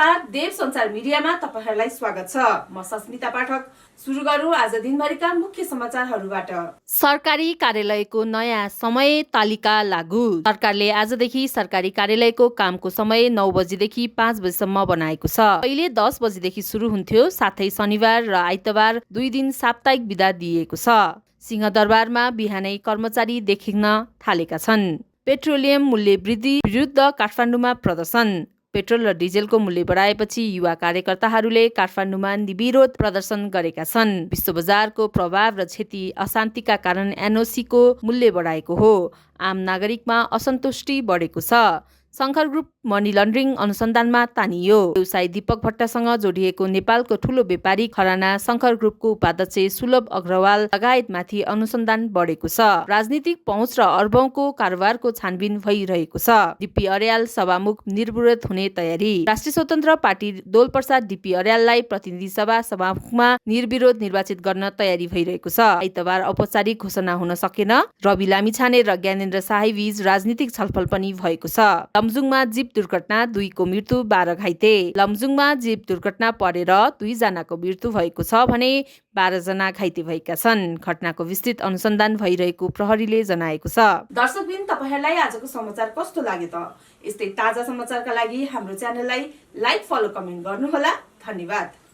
नमस्कार, देव संचार मिडियामा तपाईहरुलाई स्वागत छ। म सस्मिता पाठक। सुरु गरौँ आज दिनभरिका मुख्य समाचारहरूबाट। सरकारी कार्यालयको नयाँ समय तालिका लागू। सरकारले आजदेखि सरकारी कार्यालयको कामको समय 9 बजेदेखि 5 बजेसम्म बनाएको छ। पहिले 10 बजेदेखि सुरु हुन्थ्यो, साथै शनिबार र आइतबार 2 दिन साप्ताहिक बिदा दिएको छ। सिंहदरबारमा बिहानै कर्मचारी देखिन थालेका छन्। पेट्रोलियम मूल्य वृद्धि विरुद्ध काठमाडौँमा प्रदर्शन। पेट्रोल र डिजेलको मूल्य बढाएपछि युवा कार्यकर्ताहरूले काठमाडौँमा विरोध प्रदर्शन गरेका छन्। विश्व बजारको प्रभाव र क्षति अशान्तिका कारण एनओसीको मूल्य बढाएको हो। आम नागरिकमा असन्तुष्टि बढेको छ। शङ्कर ग्रुप मनी लन्ड्रिङ अनुसन्धानमा तानियो। व्यवसायी दीपक भट्टसँग जोडिएको नेपालको ठूलो व्यापारी घराना शङ्कर ग्रुपको उपाध्यक्ष सुलभ अग्रवाल लगायतमाथि अनुसन्धान बढेको छ। राजनीतिक पहुँच र अर्बौंको कारोबारको छानबिन भइरहेको छ। डीपी अर्याल सभामुख निर्विरोध हुने तयारी। राष्ट्रिय स्वतन्त्र पार्टी दोलप्रसाद डीपी अर्याललाई प्रतिनिधि सभा सभामुखमा निर्विरोध निर्वाचित गर्न तयारी भइरहेको छ। आइतबार औपचारिक घोषणा हुन सकेन। रवि लामिछाने र ज्ञानेन्द्र शाही बीच राजनीतिक छलफल पनि भएको छ। लमजुङमा जीप दुर्घटना, 2 को मृत्यु, 12 घाइते। लमजुङमा जीप दुर्घटना परेर 2 जनाको मृत्यु भएको छ भने 12 जना घाइते भएका छन्। घटनाको विस्तृत अनुसन्धान भइरहेको प्रहरीले जनाएको छ। दर्शकबिन, तपाईहरुलाई आजको समाचार कस्तो लाग्यो त? यस्तै ताजा समाचारका लागि हाम्रो च्यानललाई लाइक, फलो, कमेन्ट गर्नुहोला। धन्यवाद।